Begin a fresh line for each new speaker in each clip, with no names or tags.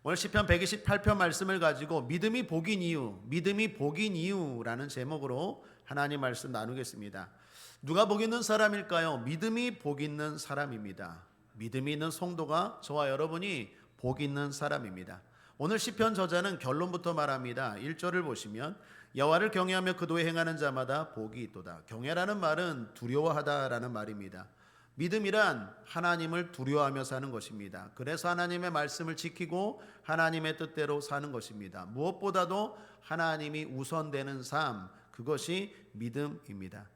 오늘 시편 128편 말씀을 가지고 믿음이 복인 이유라는 제목으로 하나님 말씀 나누겠습니다. 누가 복 있는 사람일까요? 믿음이 복 있는 사람입니다. 믿음이 있는 성도가 저와 여러분이 복 있는 사람입니다. 오늘 시편 저자는 결론부터 말합니다. 1절을 보시면 여호와를 경외하며 그도에 행하는 자마다 복이 있도다. 경외라는 말은 두려워하다라는 말입니다. 믿음이란 하나님을 두려워하며 사는 것입니다. 그래서 하나님의 말씀을 지키고 하나님의 뜻대로 사는 것입니다. 무엇보다도 하나님이 우선되는 삶, 그것이 믿음입니다.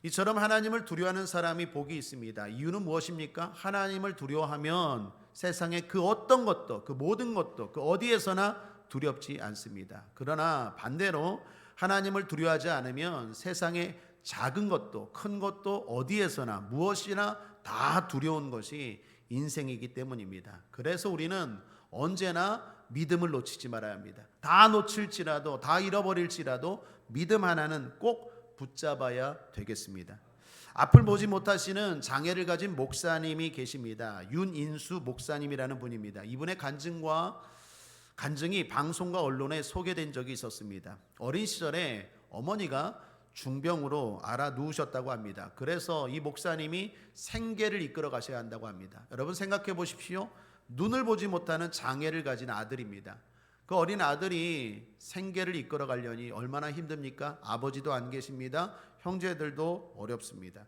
이처럼 하나님을 두려워하는 사람이 복이 있습니다. 이유는 무엇입니까? 하나님을 두려워하면 세상의 그 어떤 것도, 그 모든 것도, 그 어디에서나 두렵지 않습니다. 그러나 반대로 하나님을 두려워하지 않으면 세상의 작은 것도 큰 것도 어디에서나 무엇이나 다 두려운 것이 인생이기 때문입니다. 그래서 우리는 언제나 믿음을 놓치지 말아야 합니다. 다 놓칠지라도, 다 잃어버릴지라도 믿음 하나는 꼭 붙잡아야 되겠습니다. 앞을 보지 못하시는 장애를 가진 목사님이 계십니다. 윤인수 목사님이라는 분입니다. 이분의 간증이 방송과 언론에 소개된 적이 있었습니다. 어린 시절에 어머니가 중병으로 알아 누우셨다고 합니다. 그래서 이 목사님이 생계를 이끌어 가셔야 한다고 합니다. 여러분 생각해 보십시오. 눈을 보지 못하는 장애를 가진 아들입니다. 그 어린 아들이 생계를 이끌어 가려니 얼마나 힘듭니까? 아버지도 안 계십니다. 형제들도 어렵습니다.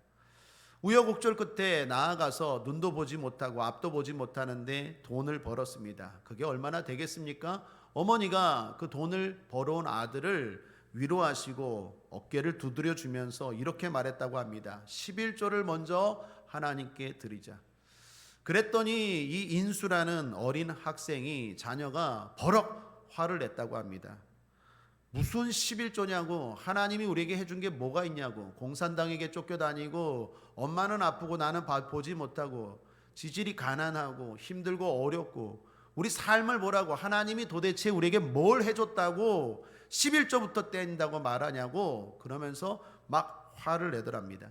우여곡절 끝에 나아가서 눈도 보지 못하고 앞도 보지 못하는데 돈을 벌었습니다. 그게 얼마나 되겠습니까? 어머니가 그 돈을 벌어온 아들을 위로하시고 어깨를 두드려 주면서 이렇게 말했다고 합니다. 11조를 먼저 하나님께 드리자. 그랬더니 이 인수라는 어린 학생이 자녀가 버럭 화를 냈다고 합니다. 무슨 11조냐고, 하나님이 우리에게 해준 게 뭐가 있냐고, 공산당에게 쫓겨다니고 엄마는 아프고 나는 보지 못하고 지질이 가난하고 힘들고 어렵고 우리 삶을 보라고, 하나님이 도대체 우리에게 뭘 해줬다고 11조부터 뗀다고 말하냐고 그러면서 막 화를 내더랍니다.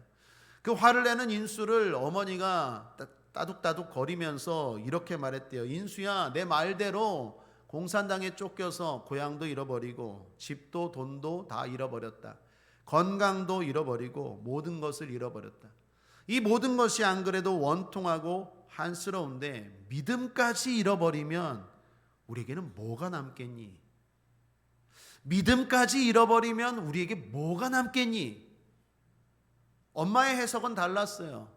그 화를 내는 인수를 어머니가 따둑따둑 거리면서 이렇게 말했대요. 인수야, 내 말대로 공산당에 쫓겨서 고향도 잃어버리고 집도 돈도 다 잃어버렸다. 건강도 잃어버리고 모든 것을 잃어버렸다. 이 모든 것이 안 그래도 원통하고 한스러운데 믿음까지 잃어버리면 우리에게는 뭐가 남겠니? 믿음까지 잃어버리면 우리에게 뭐가 남겠니? 엄마의 해석은 달랐어요.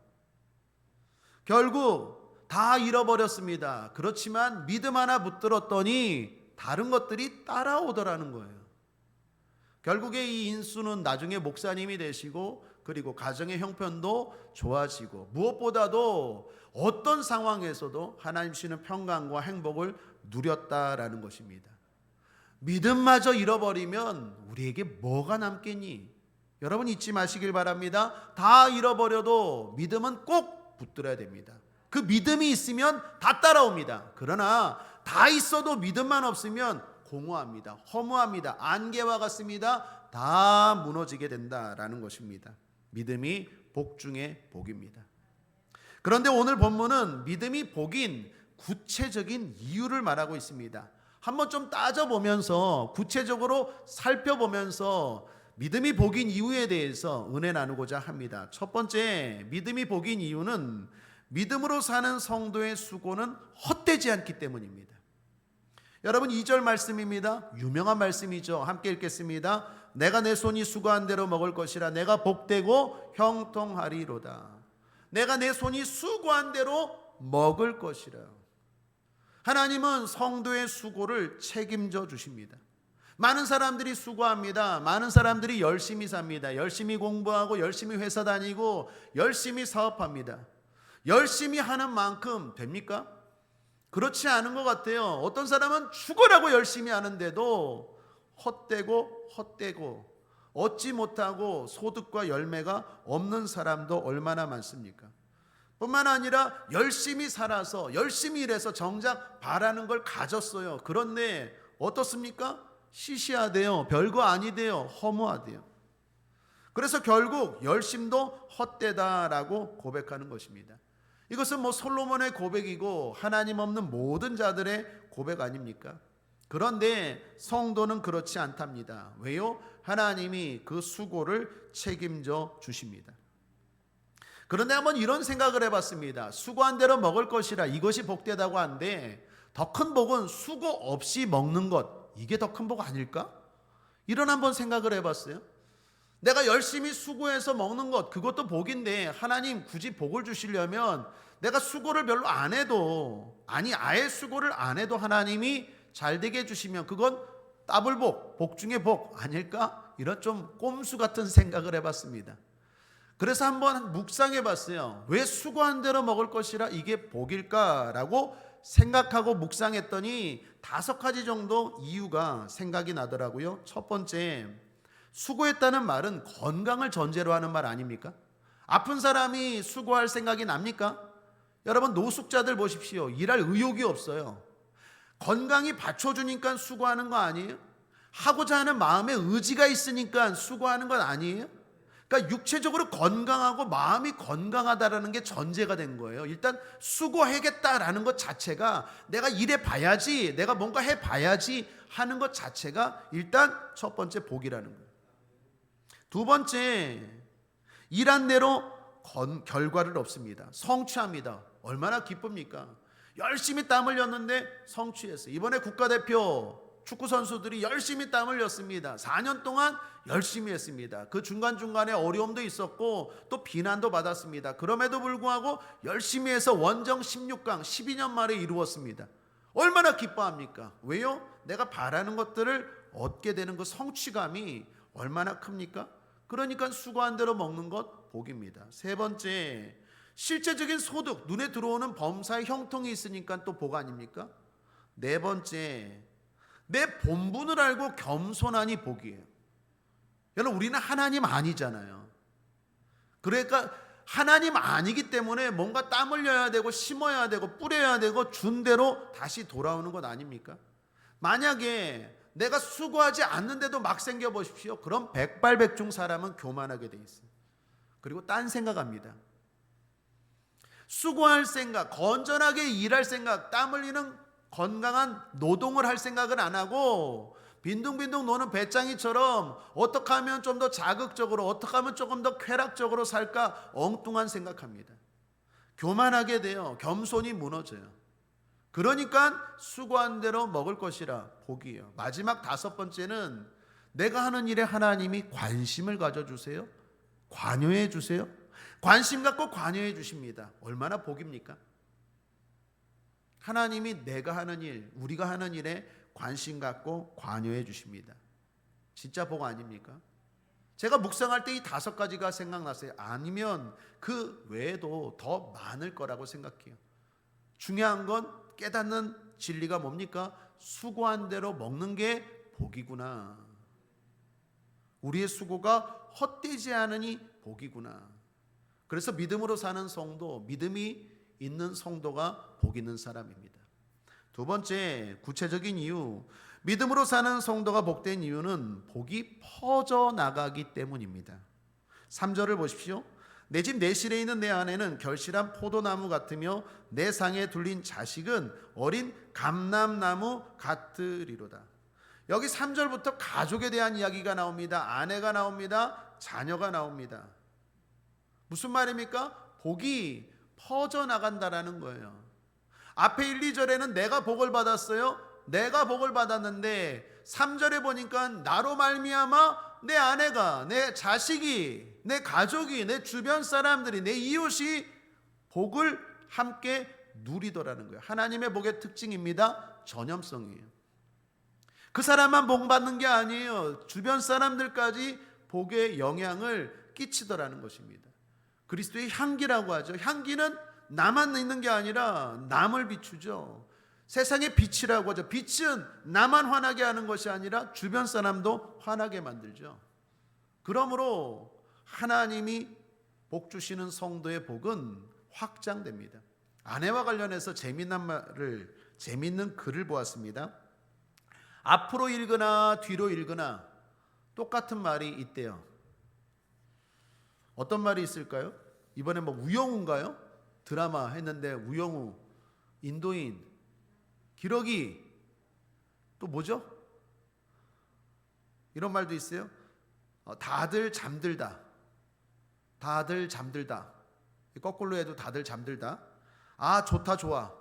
결국 다 잃어버렸습니다. 그렇지만 믿음 하나 붙들었더니 다른 것들이 따라오더라는 거예요. 결국에 이 인수는 나중에 목사님이 되시고 그리고 가정의 형편도 좋아지고 무엇보다도 어떤 상황에서도 하나님 주시는 평강과 행복을 누렸다라는 것입니다. 믿음마저 잃어버리면 우리에게 뭐가 남겠니? 여러분 잊지 마시길 바랍니다. 다 잃어버려도 믿음은 꼭 붙들어야 됩니다. 그 믿음이 있으면 다 따라옵니다. 그러나 다 있어도 믿음만 없으면 공허합니다. 허무합니다. 안개와 같습니다. 다 무너지게 된다라는 것입니다. 믿음이 복 중에 복입니다. 그런데 오늘 본문은 믿음이 복인 구체적인 이유를 말하고 있습니다. 한번 좀 따져보면서 구체적으로 살펴보면서 믿음이 복인 이유에 대해서 은혜 나누고자 합니다. 첫 번째, 믿음이 복인 이유는 믿음으로 사는 성도의 수고는 헛되지 않기 때문입니다. 여러분 2절 말씀입니다. 유명한 말씀이죠. 함께 읽겠습니다. 내가 내 손이 수고한 대로 먹을 것이라 내가 복되고 형통하리로다. 내가 내 손이 수고한 대로 먹을 것이라. 하나님은 성도의 수고를 책임져 주십니다. 많은 사람들이 수고합니다. 많은 사람들이 열심히 삽니다. 열심히 공부하고 열심히 회사 다니고 열심히 사업합니다. 열심히 하는 만큼 됩니까? 그렇지 않은 것 같아요. 어떤 사람은 죽으라고 열심히 하는데도 헛되고 얻지 못하고 소득과 열매가 없는 사람도 얼마나 많습니까? 뿐만 아니라 열심히 살아서 열심히 일해서 정작 바라는 걸 가졌어요. 그런데 어떻습니까? 시시하대요. 별거 아니대요. 허무하대요. 그래서 결국 열심도 헛되다라고 고백하는 것입니다. 이것은 뭐 솔로몬의 고백이고 하나님 없는 모든 자들의 고백 아닙니까? 그런데 성도는 그렇지 않답니다. 왜요? 하나님이 그 수고를 책임져 주십니다. 그런데 한번 이런 생각을 해봤습니다. 수고한 대로 먹을 것이라 이것이 복되다고 하는데 더 큰 복은 수고 없이 먹는 것, 이게 더 큰 복 아닐까? 이런 한번 생각을 해봤어요. 내가 열심히 수고해서 먹는 것, 그것도 복인데 하나님 굳이 복을 주시려면 내가 수고를 별로 안 해도, 아니 아예 수고를 안 해도 하나님이 잘 되게 해주시면 그건 더블복, 복 중에 복 아닐까? 이런 좀 꼼수 같은 생각을 해봤습니다. 그래서 한번 묵상해 봤어요. 왜 수고한 대로 먹을 것이라 이게 복일까라고 생각하고 묵상했더니 5가지 정도 이유가 생각이 나더라고요. 첫 번째, 수고했다는 말은 건강을 전제로 하는 말 아닙니까? 아픈 사람이 수고할 생각이 납니까? 여러분 노숙자들 보십시오. 일할 의욕이 없어요. 건강이 받쳐주니까 수고하는 거 아니에요? 하고자 하는 마음의 의지가 있으니까 수고하는 건 아니에요? 그러니까 육체적으로 건강하고 마음이 건강하다라는 게 전제가 된 거예요. 일단 수고하겠다라는 것 자체가 내가 일해 봐야지, 내가 뭔가 해 봐야지 하는 것 자체가 일단 첫 번째 복이라는 거예요. 두 번째, 일한 대로 결과를 얻습니다. 성취합니다. 얼마나 기쁩니까? 열심히 땀 흘렸는데 성취했어요. 이번에 국가대표 축구 선수들이 열심히 땀 흘렸습니다. 4년 동안 열심히 했습니다. 그 중간중간에 어려움도 있었고 또 비난도 받았습니다. 그럼에도 불구하고 열심히 해서 원정 16강 12년 만에 이루었습니다. 얼마나 기뻐합니까? 왜요? 내가 바라는 것들을 얻게 되는 그 성취감이 얼마나 큽니까? 그러니까 수고한 대로 먹는 것 복입니다. 세 번째, 실제적인 소득, 눈에 들어오는 범사의 형통이 있으니까 또 복 아닙니까? 네 번째, 내 본분을 알고 겸손하니 복이에요. 여러분 우리는 하나님 아니잖아요. 그러니까 하나님 아니기 때문에 뭔가 땀 흘려야 되고 심어야 되고 뿌려야 되고 준 대로 다시 돌아오는 것 아닙니까? 만약에 내가 수고하지 않는데도 막 생겨 보십시오. 그럼 백발백중 사람은 교만하게 돼 있어요. 그리고 딴 생각합니다. 수고할 생각, 건전하게 일할 생각, 땀 흘리는 건강한 노동을 할 생각은 안 하고 빈둥빈둥 노는 배짱이처럼 어떻게 하면 좀 더 자극적으로, 어떻게 하면 조금 더 쾌락적으로 살까 엉뚱한 생각합니다. 교만하게 돼요. 겸손이 무너져요. 그러니까 수고한 대로 먹을 것이라 복이에요. 마지막 5번째는 내가 하는 일에 하나님이 관심을 가져주세요. 관여해 주세요. 관심 갖고 관여해 주십니다. 얼마나 복입니까? 하나님이 내가 하는 일, 우리가 하는 일에 관심 갖고 관여해 주십니다. 진짜 복 아닙니까? 제가 묵상할 때 이 5가지가 생각났어요. 아니면 그 외에도 더 많을 거라고 생각해요. 중요한 건 깨닫는 진리가 뭡니까? 수고한 대로 먹는 게 복이구나. 우리의 수고가 헛되지 않으니 복이구나. 그래서 믿음으로 사는 성도, 믿음이 있는 성도가 복 있는 사람입니다. 두 번째, 구체적인 이유, 믿음으로 사는 성도가 복된 이유는 복이 퍼져나가기 때문입니다. 3절을 보십시오. 내 집 내실에 있는 내 아내는 결실한 포도나무 같으며 내 상에 둘린 자식은 어린 감람나무 같으리로다. 여기 3절부터 가족에 대한 이야기가 나옵니다. 아내가 나옵니다. 자녀가 나옵니다. 무슨 말입니까? 복이 퍼져나간다라는 거예요. 앞에 1, 2절에는 내가 복을 받았어요. 내가 복을 받았는데 3절에 보니까 나로 말미암아 내 아내가, 내 자식이, 내 가족이, 내 주변 사람들이, 내 이웃이 복을 함께 누리더라는 거예요. 하나님의 복의 특징입니다. 전염성이에요. 그 사람만 복 받는 게 아니에요. 주변 사람들까지 복의 영향을 끼치더라는 것입니다. 그리스도의 향기라고 하죠. 향기는 나만 있는 게 아니라 남을 비추죠. 세상의 빛이라고 하죠. 빛은 나만 환하게 하는 것이 아니라 주변 사람도 환하게 만들죠. 그러므로 하나님이 복 주시는 성도의 복은 확장됩니다. 아내와 관련해서 재미있는 글을 보았습니다. 앞으로 읽거나 뒤로 읽거나 똑같은 말이 있대요. 어떤 말이 있을까요? 이번에 뭐 우영우인가요? 드라마 했는데 우영우, 인도인, 기러기, 또 뭐죠? 이런 말도 있어요. 다들 잠들다. 다들 잠들다. 거꾸로 해도 다들 잠들다. 아 좋다 좋아.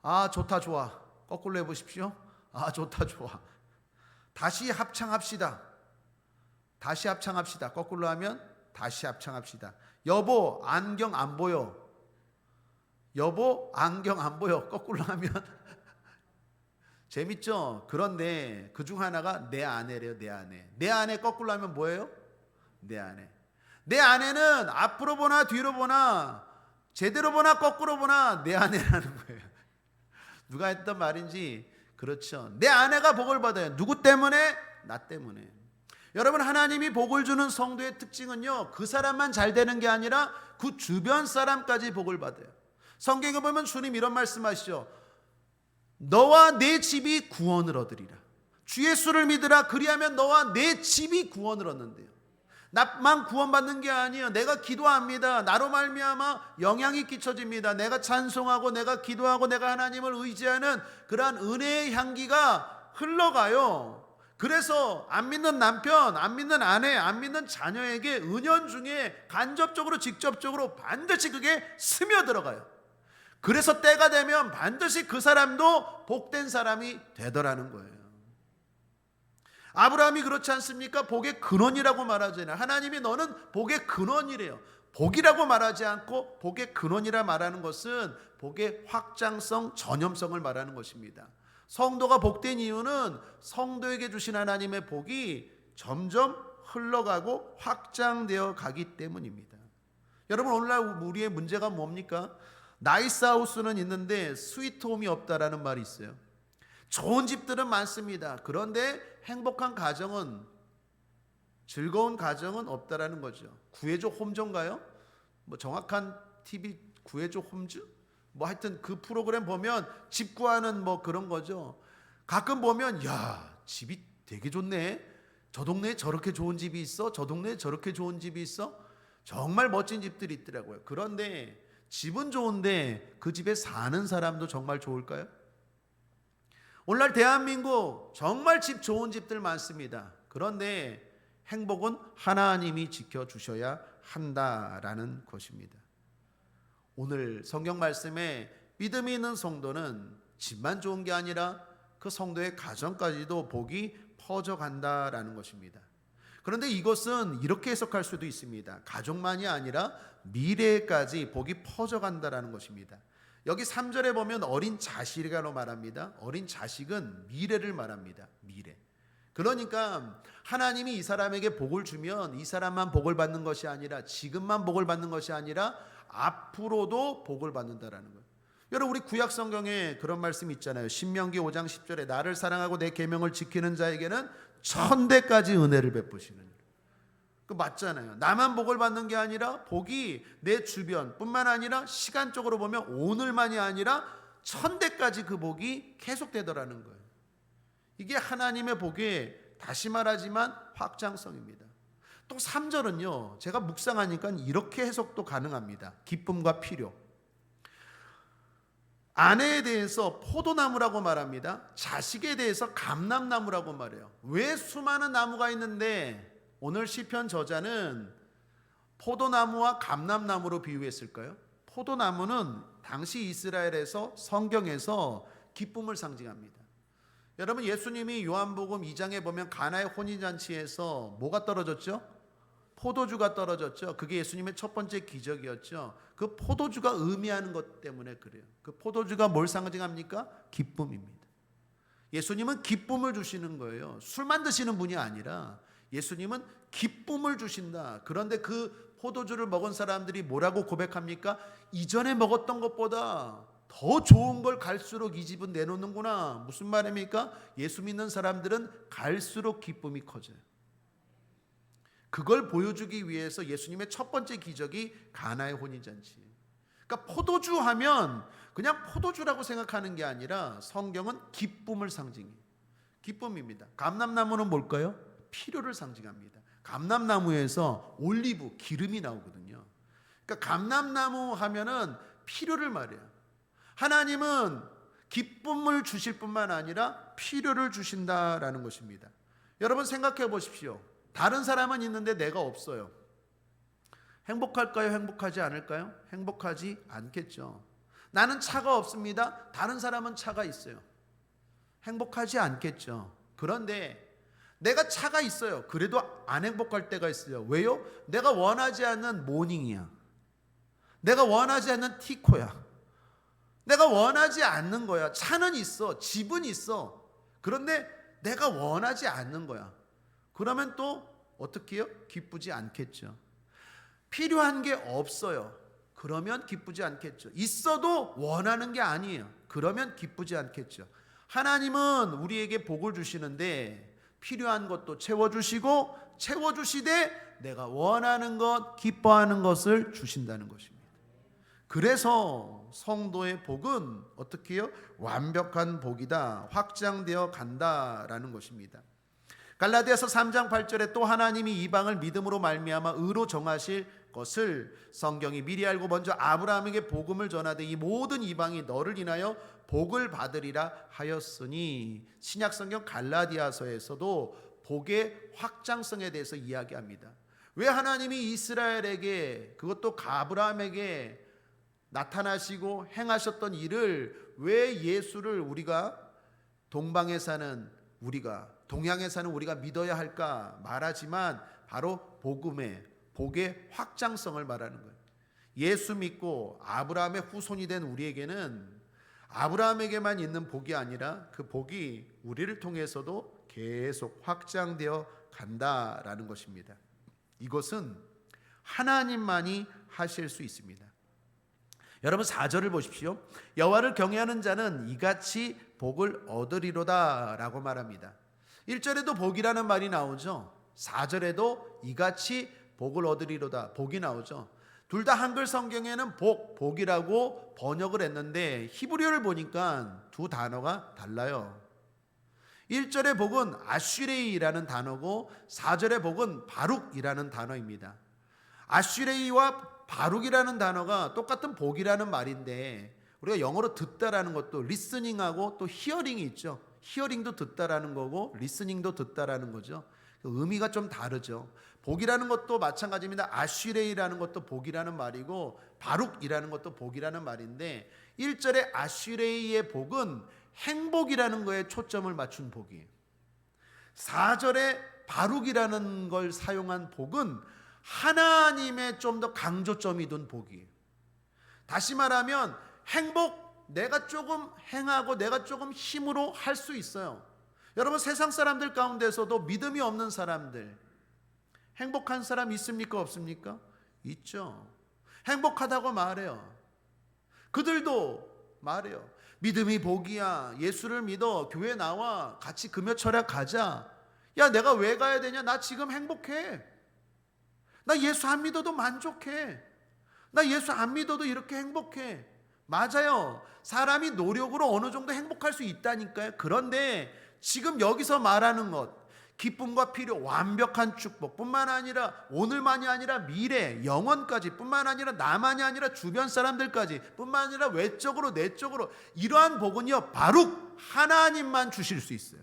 아 좋다 좋아. 거꾸로 해보십시오. 아 좋다 좋아. 다시 합창합시다. 다시 합창합시다. 거꾸로 하면 다시 합창합시다. 여보 안경 안 보여. 여보 안경 안 보여. 거꾸로 하면 재밌죠? 그런데 그중 하나가 내 아내래요. 내 아내. 내 아내 거꾸로 하면 뭐예요? 내 아내. 내 아내는 앞으로 보나 뒤로 보나 제대로 보나 거꾸로 보나 내 아내라는 거예요. 누가 했던 말인지 그렇죠. 내 아내가 복을 받아요. 누구 때문에? 나 때문에. 여러분 하나님이 복을 주는 성도의 특징은요, 그 사람만 잘 되는 게 아니라 그 주변 사람까지 복을 받아요. 성경에 보면 주님 이런 말씀하시죠. 너와 내 집이 구원을 얻으리라. 주 예수를 믿으라. 그리하면 너와 내 집이 구원을 얻는데요. 나만 구원받는 게 아니에요. 내가 기도합니다. 나로 말미암아 영향이 끼쳐집니다. 내가 찬송하고 내가 기도하고 내가 하나님을 의지하는 그러한 은혜의 향기가 흘러가요. 그래서 안 믿는 남편, 안 믿는 아내, 안 믿는 자녀에게 은연중에 간접적으로 직접적으로 반드시 그게 스며들어가요. 그래서 때가 되면 반드시 그 사람도 복된 사람이 되더라는 거예요. 아브라함이 그렇지 않습니까? 복의 근원이라고 말하잖아요. 하나님이 너는 복의 근원이래요. 복이라고 말하지 않고 복의 근원이라 말하는 것은 복의 확장성, 전염성을 말하는 것입니다. 성도가 복된 이유는 성도에게 주신 하나님의 복이 점점 흘러가고 확장되어 가기 때문입니다. 여러분 오늘날 우리의 문제가 뭡니까? 나이스 하우스는 있는데 스위트홈이 없다라는 말이 있어요. 좋은 집들은 많습니다. 그런데 행복한 가정은, 즐거운 가정은 없다라는 거죠. 구해줘 홈즈인가요? 뭐 정확한 TV 구해줘 홈즈? 뭐 하여튼 그 프로그램 보면 집 구하는 뭐 그런 거죠. 가끔 보면 야 집이 되게 좋네. 저 동네에 저렇게 좋은 집이 있어. 저 동네에 저렇게 좋은 집이 있어. 정말 멋진 집들이 있더라고요. 그런데 집은 좋은데 그 집에 사는 사람도 정말 좋을까요? 오늘날 대한민국 정말 집 좋은 집들 많습니다. 그런데 행복은 하나님이 지켜주셔야 한다라는 것입니다. 오늘 성경 말씀에 믿음이 있는 성도는 집만 좋은 게 아니라 그 성도의 가정까지도 복이 퍼져간다라는 것입니다. 그런데 이것은 이렇게 해석할 수도 있습니다. 가족만이 아니라 미래까지 복이 퍼져간다라는 것입니다. 여기 3절에 보면 어린 자식이라고 말합니다. 어린 자식은 미래를 말합니다. 미래. 그러니까 하나님이 이 사람에게 복을 주면 이 사람만 복을 받는 것이 아니라 지금만 복을 받는 것이 아니라 앞으로도 복을 받는다라는 거예요. 여러분 우리 구약 성경에 그런 말씀이 있잖아요. 신명기 5장 10절에 나를 사랑하고 내 계명을 지키는 자에게는 천대까지 은혜를 베푸시는. 그 맞잖아요. 나만 복을 받는 게 아니라 복이 내 주변뿐만 아니라 시간적으로 보면 오늘만이 아니라 천대까지 그 복이 계속되더라는 거예요. 이게 하나님의 복의 다시 말하지만 확장성입니다. 또 3절은요. 제가 묵상하니까 이렇게 해석도 가능합니다. 기쁨과 필요. 아내에 대해서 포도나무라고 말합니다. 자식에 대해서 감람나무라고 말해요. 왜 수많은 나무가 있는데 오늘 시편 저자는 포도나무와 감람나무로 비유했을까요? 포도나무는 당시 이스라엘에서 성경에서 기쁨을 상징합니다. 여러분 예수님이 요한복음 2장에 보면 가나의 혼인잔치에서 뭐가 떨어졌죠? 포도주가 떨어졌죠. 그게 예수님의 첫 번째 기적이었죠. 그 포도주가 의미하는 것 때문에 그래요. 그 포도주가 뭘 상징합니까? 기쁨입니다. 예수님은 기쁨을 주시는 거예요. 술만 드시는 분이 아니라 예수님은 기쁨을 주신다. 그런데 그 포도주를 먹은 사람들이 뭐라고 고백합니까? 이전에 먹었던 것보다 더 좋은 걸 갈수록 이 집은 내놓는구나. 무슨 말입니까? 예수 믿는 사람들은 갈수록 기쁨이 커져요. 그걸 보여주기 위해서 예수님의 첫 번째 기적이 가나의 혼인잔치예요. 그러니까 포도주 하면 그냥 포도주라고 생각하는 게 아니라 성경은 기쁨을 상징해요. 기쁨입니다. 감람나무는 뭘까요? 필요를 상징합니다. 감람나무에서 올리브, 기름이 나오거든요. 그러니까 감람나무 하면은 필요를 말해요. 하나님은 기쁨을 주실 뿐만 아니라 필요를 주신다라는 것입니다. 여러분 생각해 보십시오. 다른 사람은 있는데 내가 없어요. 행복할까요? 행복하지 않을까요? 행복하지 않겠죠. 나는 차가 없습니다. 다른 사람은 차가 있어요. 행복하지 않겠죠. 그런데 내가 차가 있어요. 그래도 안 행복할 때가 있어요. 왜요? 내가 원하지 않는 모닝이야. 내가 원하지 않는 티코야. 내가 원하지 않는 거야. 차는 있어. 집은 있어. 그런데 내가 원하지 않는 거야. 그러면 또 어떻게 해요? 기쁘지 않겠죠. 필요한 게 없어요. 그러면 기쁘지 않겠죠. 있어도 원하는 게 아니에요. 그러면 기쁘지 않겠죠. 하나님은 우리에게 복을 주시는데 필요한 것도 채워주시고 채워주시되 내가 원하는 것, 기뻐하는 것을 주신다는 것입니다. 그래서 성도의 복은 어떻게 해요? 완벽한 복이다. 확장되어 간다라는 것입니다. 갈라디아서 3장 8절에 또 하나님이 이방을 믿음으로 말미암아 의로 정하실 것을 성경이 미리 알고 먼저 아브라함에게 복음을 전하되 이 모든 이방이 너를 인하여 복을 받으리라 하였으니, 신약 성경 갈라디아서에서도 복의 확장성에 대해서 이야기합니다. 왜 하나님이 이스라엘에게, 그것도 아브라함에게 나타나시고 행하셨던 일을 왜 예수를 우리가 동방에 사는 우리가, 동양에 사는 우리가 믿어야 할까 말하지만 바로 복의 확장성을 말하는 거예요. 예수 믿고 아브라함의 후손이 된 우리에게는 아브라함에게만 있는 복이 아니라 그 복이 우리를 통해서도 계속 확장되어 간다라는 것입니다. 이것은 하나님만이 하실 수 있습니다. 여러분 4절을 보십시오. 여호와를 경외하는 자는 이같이 복을 얻으리로다 라고 말합니다. 1절에도 복이라는 말이 나오죠. 4절에도 이같이 복을 얻으리로다 복이 나오죠. 둘 다 한글 성경에는 복이라고 번역을 했는데 히브리어를 보니까 두 단어가 달라요. 1절의 복은 아슈레이라는 단어고 4절의 복은 바룩이라는 단어입니다. 아슈레이와 바룩이라는 단어가 똑같은 복이라는 말인데 우리가 영어로 듣다라는 것도 리스닝하고 또 히어링이 있죠. 히어링도 듣다라는 거고 리스닝도 듣다라는 거죠. 의미가 좀 다르죠. 복이라는 것도 마찬가지입니다. 아슈레이라는 것도 복이라는 말이고 바룩이라는 것도 복이라는 말인데 1절의 아슈레이의 복은 행복이라는 거에 초점을 맞춘 복이에요. 4절의 바룩이라는 걸 사용한 복은 하나님의 좀 더 강조점이 둔 복이에요. 다시 말하면 행복, 내가 조금 행하고 내가 조금 힘으로 할 수 있어요. 여러분 세상 사람들 가운데서도 믿음이 없는 사람들, 행복한 사람 있습니까? 없습니까? 있죠. 행복하다고 말해요. 그들도 말해요. 믿음이 복이야. 예수를 믿어. 교회 나와. 같이 금요 철학 가자. 야, 내가 왜 가야 되냐? 나 지금 행복해. 나 예수 안 믿어도 만족해. 나 예수 안 믿어도 이렇게 행복해. 맞아요. 사람이 노력으로 어느 정도 행복할 수 있다니까요. 그런데 지금 여기서 말하는 것, 기쁨과 필요, 완벽한 축복뿐만 아니라 오늘만이 아니라 미래, 영원까지 뿐만 아니라 나만이 아니라 주변 사람들까지 뿐만 아니라 외적으로 내적으로 이러한 복은요 바룩 하나님만 주실 수 있어요.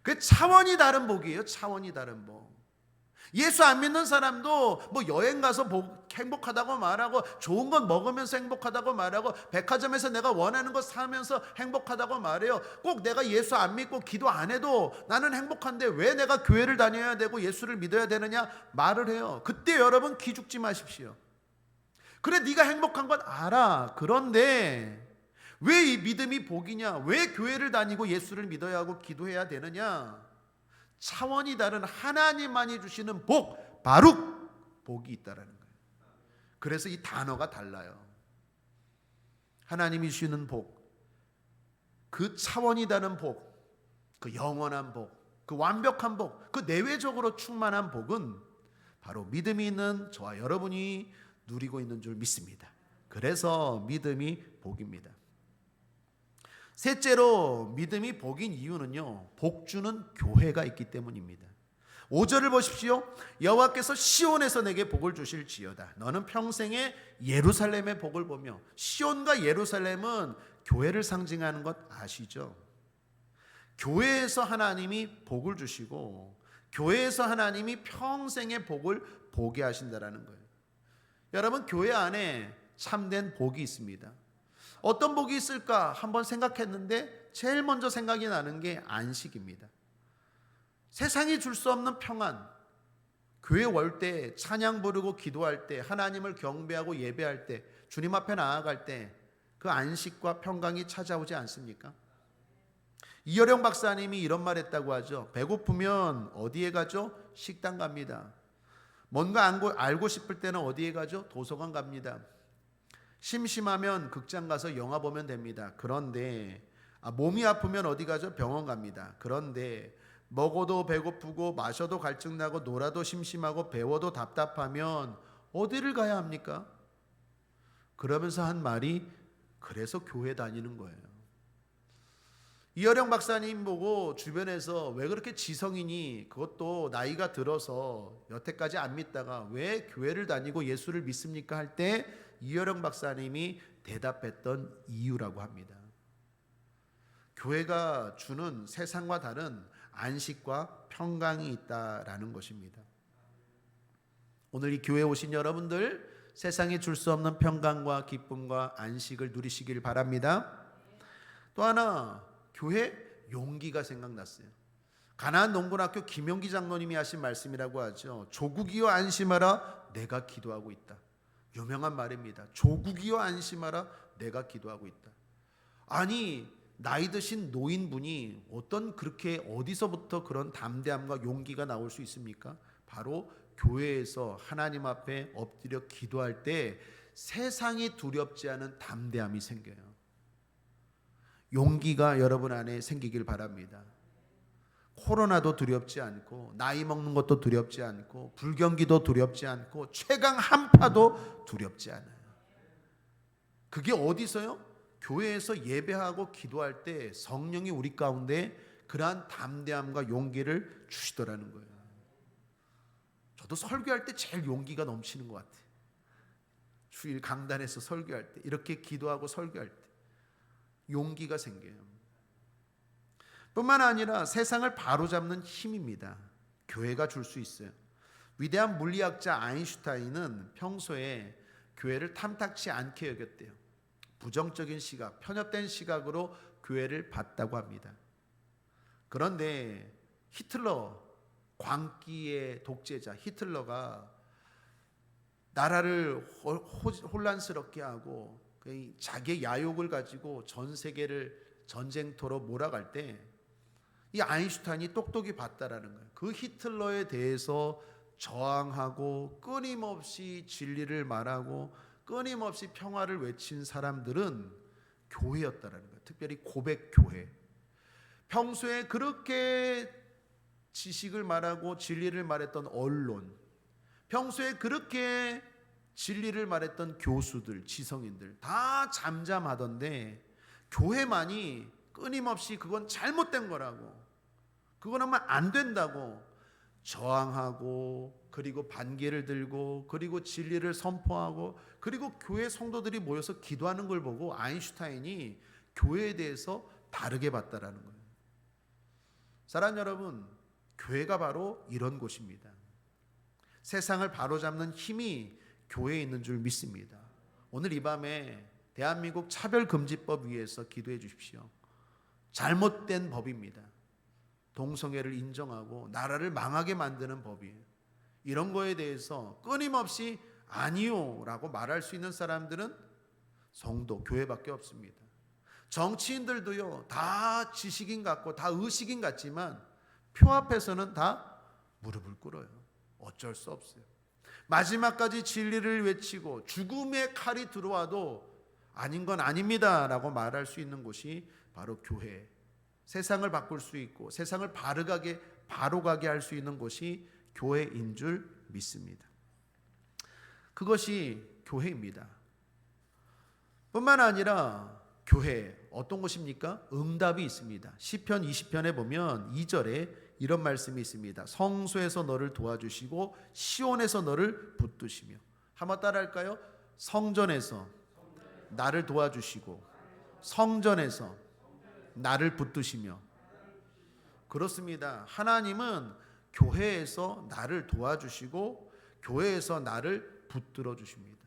그 차원이 다른 복이에요. 차원이 다른 복. 예수 안 믿는 사람도 뭐 여행 가서 행복하다고 말하고 좋은 건 먹으면서 행복하다고 말하고 백화점에서 내가 원하는 거 사면서 행복하다고 말해요. 꼭 내가 예수 안 믿고 기도 안 해도 나는 행복한데 왜 내가 교회를 다녀야 되고 예수를 믿어야 되느냐 말을 해요. 그때 여러분 기죽지 마십시오. 그래 네가 행복한 건 알아. 그런데 왜 이 믿음이 복이냐? 왜 교회를 다니고 예수를 믿어야 하고 기도해야 되느냐? 차원이 다른 하나님만이 주시는 복, 바룩 복이 있다라는 거예요. 그래서 이 단어가 달라요. 하나님이 주시는 복, 그 차원이 다른 복, 그 영원한 복, 그 완벽한 복, 그 내외적으로 충만한 복은 바로 믿음이 있는 저와 여러분이 누리고 있는 줄 믿습니다. 그래서 믿음이 복입니다. 셋째로 믿음이 복인 이유는요, 복 주는 교회가 있기 때문입니다. 5절을 보십시오. 여호와께서 시온에서 내게 복을 주실지어다. 너는 평생에 예루살렘의 복을 보며. 시온과 예루살렘은 교회를 상징하는 것 아시죠? 교회에서 하나님이 복을 주시고 교회에서 하나님이 평생의 복을 보게 하신다라는 거예요. 여러분, 교회 안에 참된 복이 있습니다. 어떤 복이 있을까 한번 생각했는데 제일 먼저 생각이 나는 게 안식입니다. 세상이 줄 수 없는 평안, 교회 올 때 찬양 부르고 기도할 때 하나님을 경배하고 예배할 때 주님 앞에 나아갈 때 그 안식과 평강이 찾아오지 않습니까? 이어령 박사님이 이런 말 했다고 하죠. 배고프면 어디에 가죠? 식당 갑니다. 뭔가 알고 싶을 때는 어디에 가죠? 도서관 갑니다. 심심하면 극장 가서 영화 보면 됩니다. 그런데 몸이 아프면 어디 가죠? 병원 갑니다. 그런데 먹어도 배고프고 마셔도 갈증나고 놀아도 심심하고 배워도 답답하면 어디를 가야 합니까? 그러면서 한 말이 그래서 교회 다니는 거예요. 이어령 박사님 보고 주변에서 왜 그렇게 지성이니, 그것도 나이가 들어서 여태까지 안 믿다가 왜 교회를 다니고 예수를 믿습니까? 할 때 이어령 박사님이 대답했던 이유라고 합니다. 교회가 주는 세상과 다른 안식과 평강이 있다라는 것입니다. 오늘 이 교회에 오신 여러분들, 세상에 줄 수 없는 평강과 기쁨과 안식을 누리시길 바랍니다. 또 하나, 교회 용기가 생각났어요. 가나안 농군학교 김용기 장로님이 하신 말씀이라고 하죠. 조국이여 안심하라, 내가 기도하고 있다. 유명한 말입니다. 조국이여 안심하라, 내가 기도하고 있다. 아니, 나이 드신 노인분이 그렇게 어디서부터 그런 담대함과 용기가 나올 수 있습니까? 바로 교회에서 하나님 앞에 엎드려 기도할 때 세상이 두렵지 않은 담대함이 생겨요. 용기가 여러분 안에 생기길 바랍니다. 코로나도 두렵지 않고, 나이 먹는 것도 두렵지 않고, 불경기도 두렵지 않고, 최강 한파도 두렵지 않아요. 그게 어디서요? 교회에서 예배하고 기도할 때 성령이 우리 가운데 그러한 담대함과 용기를 주시더라는 거예요. 저도 설교할 때 제일 용기가 넘치는 것 같아요. 주일 강단에서 설교할 때, 이렇게 기도하고 설교할 때 용기가 생겨요. 뿐만 아니라 세상을 바로잡는 힘입니다. 교회가 줄 수 있어요. 위대한 물리학자 아인슈타인은 평소에 교회를 탐탁치 않게 여겼대요. 부정적인 시각, 편협된 시각으로 교회를 봤다고 합니다. 그런데 히틀러, 광기의 독재자 히틀러가 나라를 혼란스럽게 하고 자기의 야욕을 가지고 전 세계를 전쟁터로 몰아갈 때 이 아인슈타인이 똑똑히 봤다라는 거예요. 그 히틀러에 대해서 저항하고 끊임없이 진리를 말하고 끊임없이 평화를 외친 사람들은 교회였다라는 거예요. 특별히 고백교회. 평소에 그렇게 지식을 말하고 진리를 말했던 언론, 평소에 그렇게 진리를 말했던 교수들, 지성인들 다 잠잠하던데 교회만이 끊임없이 그건 잘못된 거라고, 그건 하면 안 된다고 저항하고, 그리고 반기를 들고, 그리고 진리를 선포하고, 그리고 교회 성도들이 모여서 기도하는 걸 보고 아인슈타인이 교회에 대해서 다르게 봤다라는 거예요. 사랑하는 여러분, 교회가 바로 이런 곳입니다. 세상을 바로잡는 힘이 교회에 있는 줄 믿습니다. 오늘 이 밤에 대한민국 차별금지법 위에서 기도해 주십시오. 잘못된 법입니다. 동성애를 인정하고 나라를 망하게 만드는 법이에요. 이런 거에 대해서 끊임없이 아니요 라고 말할 수 있는 사람들은 성도, 교회밖에 없습니다. 정치인들도요, 다 지식인 같고 다 의식인 같지만 표 앞에서는 다 무릎을 꿇어요. 어쩔 수 없어요. 마지막까지 진리를 외치고 죽음의 칼이 들어와도 아닌 건 아닙니다 라고 말할 수 있는 곳이 바로 교회. 세상을 바꿀 수 있고 세상을 바로 가게 할 수 있는 곳이 교회인 줄 믿습니다. 그것이 교회입니다. 뿐만 아니라 교회 어떤 곳입니까? 응답이 있습니다. 시편 20편에 보면 2절에 이런 말씀이 있습니다. 성소에서 너를 도와주시고 시온에서 너를 붙드시며. 한번 따라할까요? 성전에서 나를 도와주시고 성전에서 나를 붙드시며. 그렇습니다. 하나님은 교회에서 나를 도와주시고 교회에서 나를 붙들어 주십니다.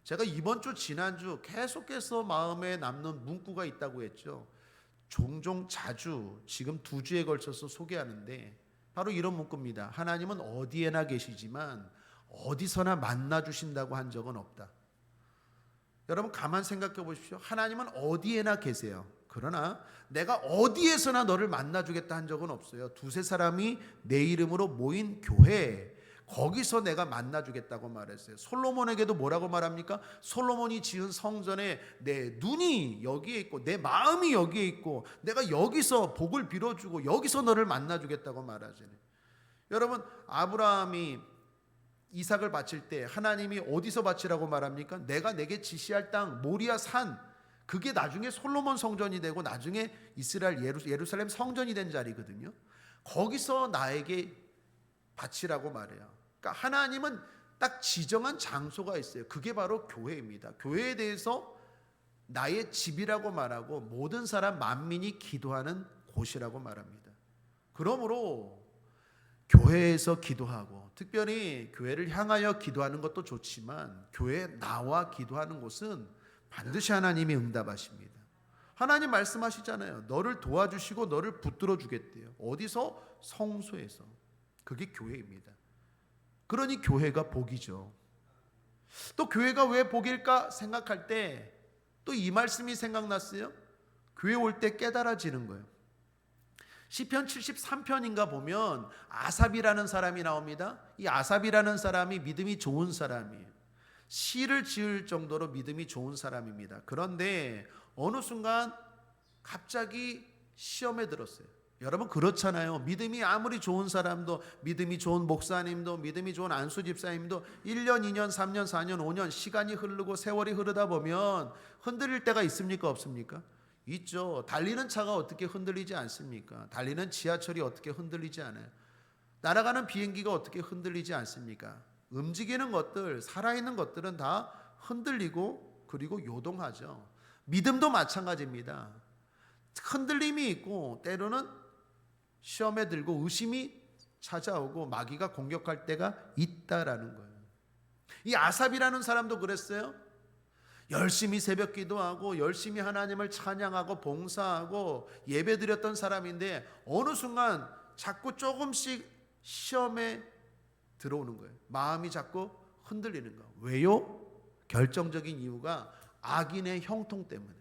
제가 이번 주 지난주 계속해서 마음에 남는 문구가 있다고 했죠. 종종 자주 지금 2주에 걸쳐서 소개하는데 바로 이런 문구입니다. 하나님은 어디에나 계시지만 어디서나 만나 주신다고 한 적은 없다. 여러분 가만 생각해 보십시오. 하나님은 어디에나 계세요. 그러나 내가 어디에서나 너를 만나 주겠다 한 적은 없어요. 2-3사람이 내 이름으로 모인 교회, 거기서 내가 만나 주겠다고 말했어요. 솔로몬에게도 뭐라고 말합니까? 솔로몬이 지은 성전에 내 눈이 여기에 있고 내 마음이 여기에 있고 내가 여기서 복을 빌어주고 여기서 너를 만나 주겠다고 말하잖아요. 여러분 아브라함이 이삭을 바칠 때 하나님이 어디서 바치라고 말합니까? 내가 내게 지시할 땅 모리아 산, 그게 나중에 솔로몬 성전이 되고 나중에 이스라엘 예루살렘 성전이 된 자리거든요. 거기서 나에게 바치라고 말해요. 그러니까 하나님은 딱 지정한 장소가 있어요. 그게 바로 교회입니다. 교회에 대해서 나의 집이라고 말하고 모든 사람 만민이 기도하는 곳이라고 말합니다. 그러므로 교회에서 기도하고 특별히 교회를 향하여 기도하는 것도 좋지만 교회에 나와 기도하는 곳은 반드시 하나님이 응답하십니다. 하나님 말씀하시잖아요. 너를 도와주시고 너를 붙들어 주겠대요. 어디서? 성소에서. 그게 교회입니다. 그러니 교회가 복이죠. 또 교회가 왜 복일까 생각할 때 또 이 말씀이 생각났어요. 교회 올 때 깨달아지는 거예요. 시편 73편인가 보면 아삽이라는 사람이 나옵니다. 이 아삽이라는 사람이 믿음이 좋은 사람이에요. 시를 지을 정도로 믿음이 좋은 사람입니다. 그런데 어느 순간 갑자기 시험에 들었어요. 여러분 그렇잖아요. 믿음이 아무리 좋은 사람도, 믿음이 좋은 목사님도, 믿음이 좋은 안수 집사님도 1년, 2년, 3년, 4년, 5년 시간이 흐르고 세월이 흐르다 보면 흔들릴 때가 있습니까? 없습니까? 있죠. 달리는 차가 어떻게 흔들리지 않습니까? 달리는 지하철이 어떻게 흔들리지 않아요? 날아가는 비행기가 어떻게 흔들리지 않습니까? 움직이는 것들, 살아있는 것들은 다 흔들리고 그리고 요동하죠. 믿음도 마찬가지입니다. 흔들림이 있고 때로는 시험에 들고 의심이 찾아오고 마귀가 공격할 때가 있다라는 거예요. 이 아삽이라는 사람도 그랬어요. 열심히 새벽 기도하고 열심히 하나님을 찬양하고 봉사하고 예배드렸던 사람인데 어느 순간 자꾸 조금씩 시험에 들어오는 거예요. 마음이 자꾸 흔들리는 거예요. 왜요? 결정적인 이유가 악인의 형통 때문에.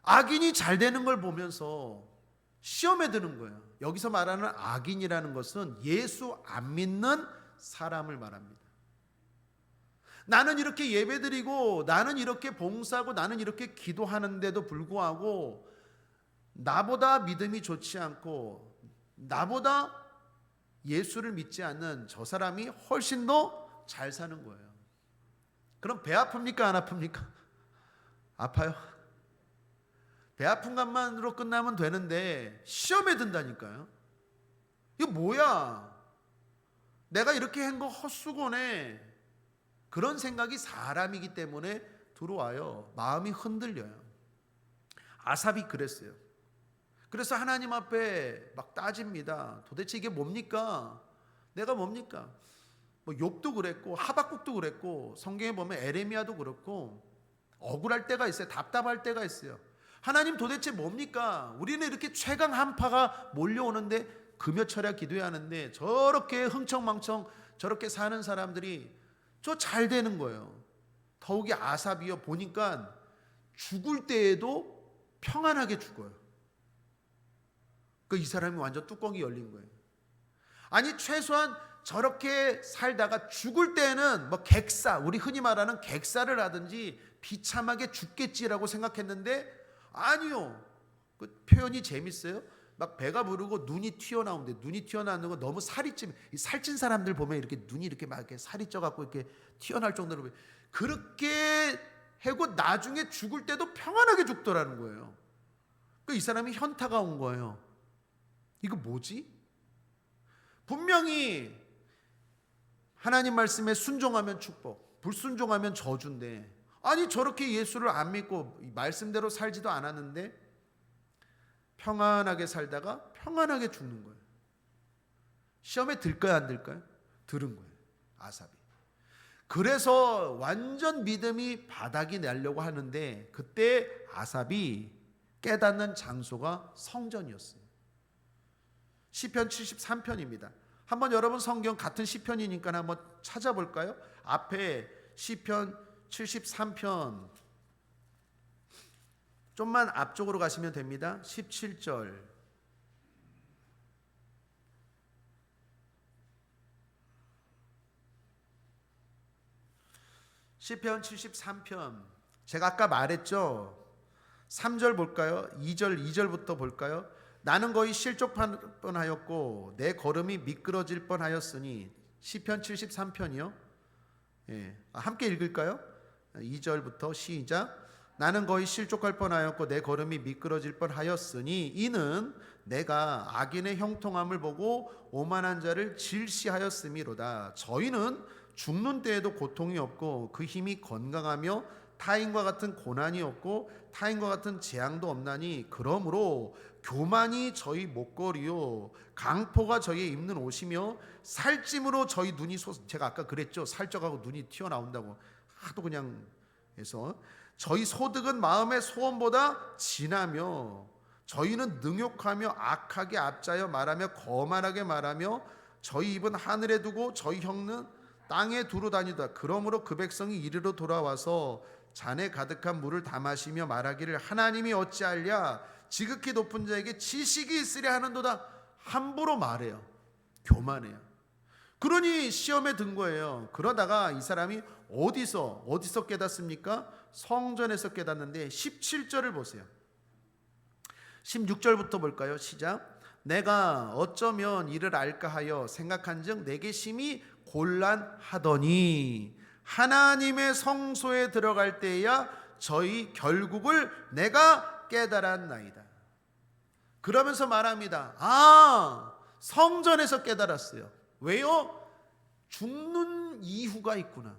악인이 잘 되는 걸 보면서 시험에 드는 거예요. 여기서 말하는 악인이라는 것은 예수 안 믿는 사람을 말합니다. 나는 이렇게 예배드리고 나는 이렇게 봉사하고 나는 이렇게 기도하는데도 불구하고 나보다 믿음이 좋지 않고 나보다 예수를 믿지 않는 저 사람이 훨씬 더 잘 사는 거예요. 그럼 배 아픕니까? 안 아픕니까? 아파요. 배 아픈 것만으로 끝나면 되는데 시험에 든다니까요. 이거 뭐야? 내가 이렇게 한 거 헛수고네. 그런 생각이 사람이기 때문에 들어와요. 마음이 흔들려요. 아삽이 그랬어요. 그래서 하나님 앞에 막 따집니다. 도대체 이게 뭡니까? 내가 뭡니까? 뭐 욥도 그랬고 하박국도 그랬고 성경에 보면 에레미야도 그렇고 억울할 때가 있어요. 답답할 때가 있어요. 하나님 도대체 뭡니까? 우리는 이렇게 최강 한파가 몰려오는데 금요철야 기도해야 하는데 저렇게 흥청망청 저렇게 사는 사람들이 저 잘 되는 거예요. 더욱이 아삽이요 보니까 죽을 때에도 평안하게 죽어요. 이 사람이 완전 뚜껑이 열린 거예요. 아니 최소한 저렇게 살다가 죽을 때는 뭐 객사, 우리 흔히 말하는 객사를 하든지 비참하게 죽겠지라고 생각했는데 아니요. 그 표현이 재밌어요. 막 배가 부르고 눈이 튀어나오는데 눈이 튀어나오는 거 너무 살이 찜. 살찐 사람들 보면 이렇게 눈이 이렇게 막 이렇게 살이 쪄갖고 이렇게 튀어나올 정도로 그렇게 하고 나중에 죽을 때도 평안하게 죽더라는 거예요. 이 사람이 현타가 온 거예요. 이거 뭐지? 분명히 하나님 말씀에 순종하면 축복, 불순종하면 저주인데, 아니 저렇게 예수를 안 믿고 말씀대로 살지도 않았는데 평안하게 살다가 평안하게 죽는 거예요. 시험에 들까요, 안 들까요? 들은 거예요, 아삽이. 그래서 완전 믿음이 바닥이 나려고 하는데, 그때 아삽이 깨닫는 장소가 성전이었어요. 시편 73편입니다. 한번 여러분 성경 같은 시편이니까 한번 찾아볼까요? 앞에 시편 73편 좀만 앞쪽으로 가시면 됩니다. 17절. 시편 73편. 제가 아까 말했죠. 3절 볼까요? 2절부터 볼까요? 나는 거의 실족할 뻔하였고 내 걸음이 미끄러질 뻔하였으니. 시편 73편이요. 예. 함께 읽을까요? 2절부터 시작. 나는 거의 실족할 뻔하였고 내 걸음이 미끄러질 뻔하였으니 이는 내가 악인의 형통함을 보고 오만한 자를 질시하였음이로다. 저희는 죽는 때에도 고통이 없고 그 힘이 건강하며 타인과 같은 고난이 없고 타인과 같은 재앙도 없나니 그러므로 교만이 저희 목걸이요 강포가 저희 입는 옷이며 살찜으로 저희 눈이 제가 아까 그랬죠. 살쪄가고 눈이 튀어나온다고 하도 그냥 해서 저희 소득은 마음의 소원보다 진하며 저희는 능욕하며 악하게 압자여 말하며 거만하게 말하며 저희 입은 하늘에 두고 저희 혀는 땅에 두루 다니다. 그러므로 그 백성이 이리로 돌아와서 잔에 가득한 물을 다 마시며 말하기를 하나님이 어찌하랴 지극히 높은 자에게 지식이 있으랴 하는도다. 함부로 말해요. 교만해요. 그러니 시험에 든 거예요. 그러다가 이 사람이 어디서 깨닫습니까? 성전에서 깨닫는데 17절을 보세요. 16절부터 볼까요? 시작. 내가 어쩌면 이를 알까 하여 생각한즉 내게 심히 곤란하더니 하나님의 성소에 들어갈 때야 저희 결국을 내가 깨달았나이다. 그러면서 말합니다. 성전에서 깨달았어요. 왜요? 죽는 이유가 있구나.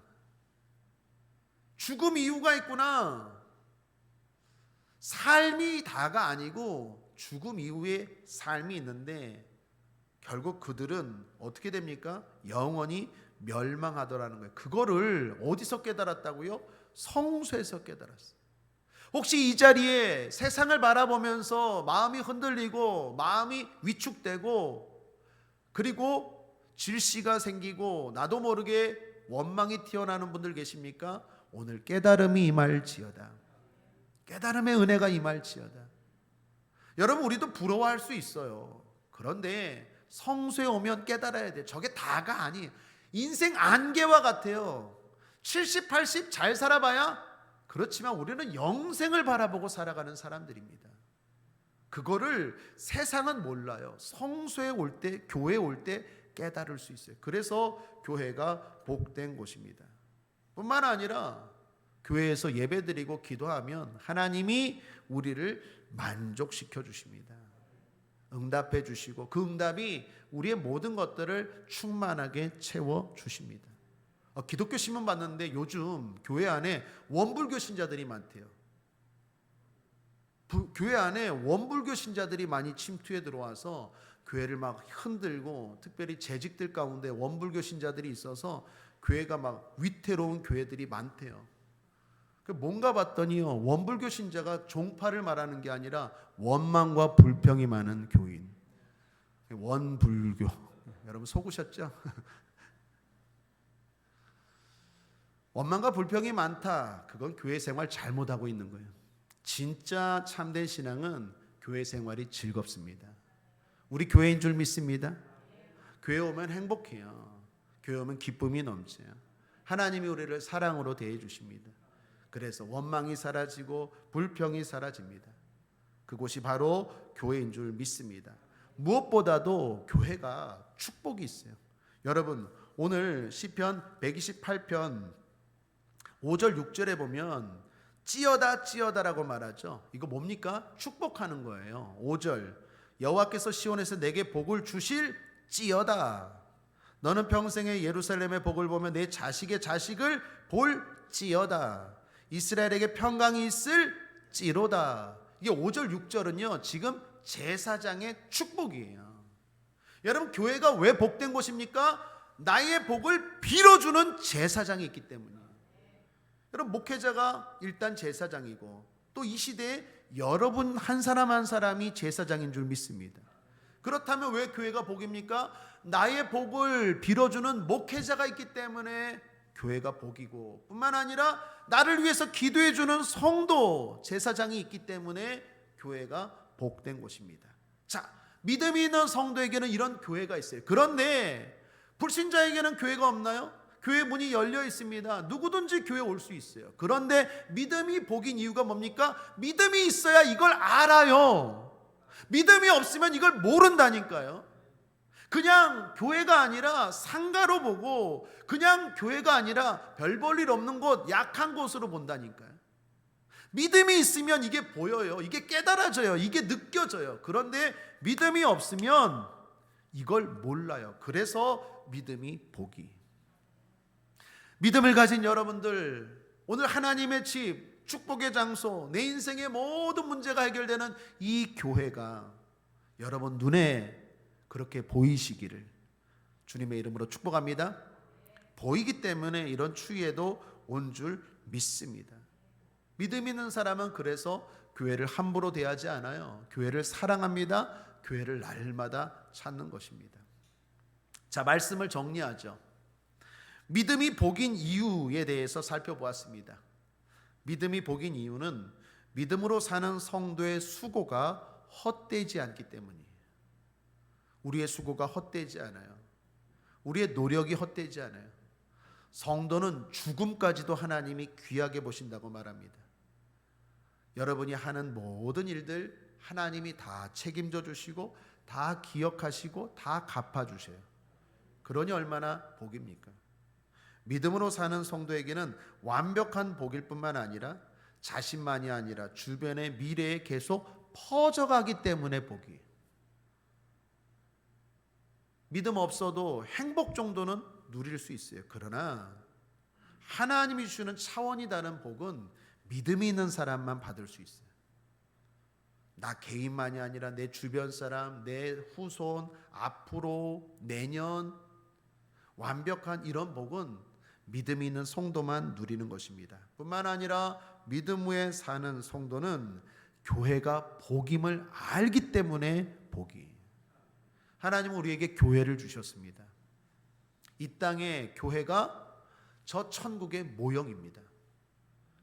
죽음 이유가 있구나. 삶이 다가 아니고 죽음 이후에 삶이 있는데 결국 그들은 어떻게 됩니까? 영원히 멸망하더라는 거예요. 그거를 어디서 깨달았다고요? 성소에서 깨달았어요. 혹시 이 자리에 세상을 바라보면서 마음이 흔들리고 마음이 위축되고 그리고 질시가 생기고 나도 모르게 원망이 튀어나오는 분들 계십니까? 오늘 깨달음이 임할지어다. 깨달음의 은혜가 임할지어다. 여러분 우리도 부러워할 수 있어요. 그런데 성소에 오면 깨달아야 돼. 저게 다가 아니에요. 인생 안개와 같아요. 70, 80 잘 살아봐야 그렇지만 우리는 영생을 바라보고 살아가는 사람들입니다. 그거를 세상은 몰라요. 성소에 올 때, 교회에 올 때 깨달을 수 있어요. 그래서 교회가 복된 곳입니다. 뿐만 아니라 교회에서 예배드리고 기도하면 하나님이 우리를 만족시켜 주십니다. 응답해 주시고 그 응답이 우리의 모든 것들을 충만하게 채워 주십니다. 기독교 신문 봤는데 요즘 교회 안에 원불교 신자들이 많대요. 교회 안에 원불교 신자들이 많이 침투해 들어와서 교회를 막 흔들고 특별히 재직들 가운데 원불교 신자들이 있어서 교회가 막 위태로운 교회들이 많대요. 뭔가 봤더니요, 원불교 신자가 종파를 말하는 게 아니라 원망과 불평이 많은 교인. 원불교. 여러분 속으셨죠? 원망과 불평이 많다. 그건 교회 생활 잘못하고 있는 거예요. 진짜 참된 신앙은 교회 생활이 즐겁습니다. 우리 교회인 줄 믿습니다. 교회 오면 행복해요. 교회 오면 기쁨이 넘쳐요. 하나님이 우리를 사랑으로 대해 주십니다. 그래서 원망이 사라지고 불평이 사라집니다. 그곳이 바로 교회인 줄 믿습니다. 무엇보다도 교회가 축복이 있어요. 여러분 오늘 시편 128편 5절 6절에 보면 찌어다 찌어다라고 말하죠. 이거 뭡니까? 축복하는 거예요. 5절 여호와께서 시온에서 내게 복을 주실지어다. 너는 평생에 예루살렘의 복을 보며 내 자식의 자식을 볼지어다. 이스라엘에게 평강이 있을지로다. 이게 5절 6절은요 지금 제사장의 축복이에요. 여러분, 교회가 왜 복된 곳입니까? 나의 복을 빌어주는 제사장이 있기 때문이에요. 여러분, 목회자가 일단 제사장이고 또 이 시대에 여러분 한 사람 한 사람이 제사장인 줄 믿습니다. 그렇다면 왜 교회가 복입니까? 나의 복을 빌어주는 목회자가 있기 때문에 교회가 복이고, 뿐만 아니라 나를 위해서 기도해주는 성도 제사장이 있기 때문에 교회가 복된 곳입니다. 자, 믿음이 있는 성도에게는 이런 교회가 있어요. 그런데 불신자에게는 교회가 없나요? 교회 문이 열려 있습니다. 누구든지 교회 올 수 있어요. 그런데 믿음이 복인 이유가 뭡니까? 믿음이 있어야 이걸 알아요. 믿음이 없으면 이걸 모른다니까요. 그냥 교회가 아니라 상가로 보고, 그냥 교회가 아니라 별 볼 일 없는 곳, 약한 곳으로 본다니까요. 믿음이 있으면 이게 보여요. 이게 깨달아져요. 이게 느껴져요. 그런데 믿음이 없으면 이걸 몰라요. 그래서 믿음이 복이. 믿음을 가진 여러분들, 오늘 하나님의 집, 축복의 장소, 내 인생의 모든 문제가 해결되는 이 교회가 여러분 눈에 그렇게 보이시기를 주님의 이름으로 축복합니다. 보이기 때문에 이런 추위에도 온 줄 믿습니다. 믿음 있는 사람은 그래서 교회를 함부로 대하지 않아요. 교회를 사랑합니다. 교회를 날마다 찾는 것입니다. 자, 말씀을 정리하죠. 믿음이 복인 이유에 대해서 살펴보았습니다. 믿음이 복인 이유는 믿음으로 사는 성도의 수고가 헛되지 않기 때문이에요. 우리의 수고가 헛되지 않아요. 우리의 노력이 헛되지 않아요. 성도는 죽음까지도 하나님이 귀하게 보신다고 말합니다. 여러분이 하는 모든 일들 하나님이 다 책임져 주시고 다 기억하시고 다 갚아주세요. 그러니 얼마나 복입니까? 믿음으로 사는 성도에게는 완벽한 복일 뿐만 아니라 자신만이 아니라 주변의 미래에 계속 퍼져가기 때문에 복이에요. 믿음 없어도 행복 정도는 누릴 수 있어요. 그러나 하나님이 주시는 차원이 다른 복은 믿음이 있는 사람만 받을 수 있어요. 나 개인만이 아니라 내 주변 사람, 내 후손, 앞으로, 내년, 완벽한 이런 복은 믿음이 있는 성도만 누리는 것입니다. 뿐만 아니라 믿음 위에 사는 성도는 교회가 복임을 알기 때문에 복이. 하나님은 우리에게 교회를 주셨습니다. 이 땅의 교회가 저 천국의 모형입니다.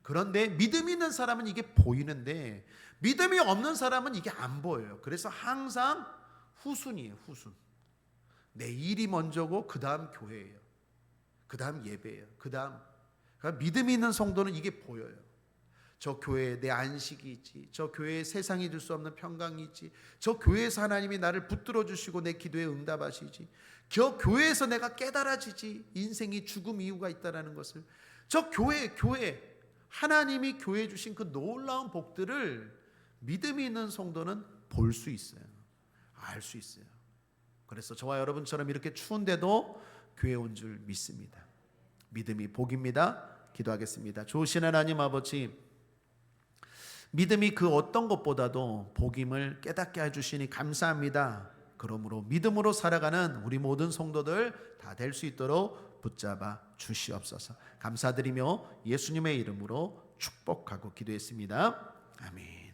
그런데 믿음이 있는 사람은 이게 보이는데 믿음이 없는 사람은 이게 안 보여요. 그래서 항상 후순이에요. 후순. 내 일이 먼저고 그 다음 교회예요. 그 다음 예배예요. 그러니까 믿음이 있는 성도는 이게 보여요. 저 교회에 내 안식이 있지, 저 교회에 세상이 줄 수 없는 평강이 있지, 저 교회에서 하나님이 나를 붙들어 주시고 내 기도에 응답하시지, 저 교회에서 내가 깨달아지지, 인생이 죽음 이유가 있다는 것을, 저 교회 하나님이 교회에 주신 그 놀라운 복들을 믿음이 있는 성도는 볼 수 있어요. 알 수 있어요. 그래서 저와 여러분처럼 이렇게 추운데도 교회에 온 줄 믿습니다. 믿음이 복입니다. 기도하겠습니다. 좋으신 하나님 아버지, 믿음이 그 어떤 것보다도 복임을 깨닫게 해주시니 감사합니다. 그러므로 믿음으로 살아가는 우리 모든 성도들 다 될 수 있도록 붙잡아 주시옵소서. 감사드리며 예수님의 이름으로 축복하고 기도했습니다. 아멘.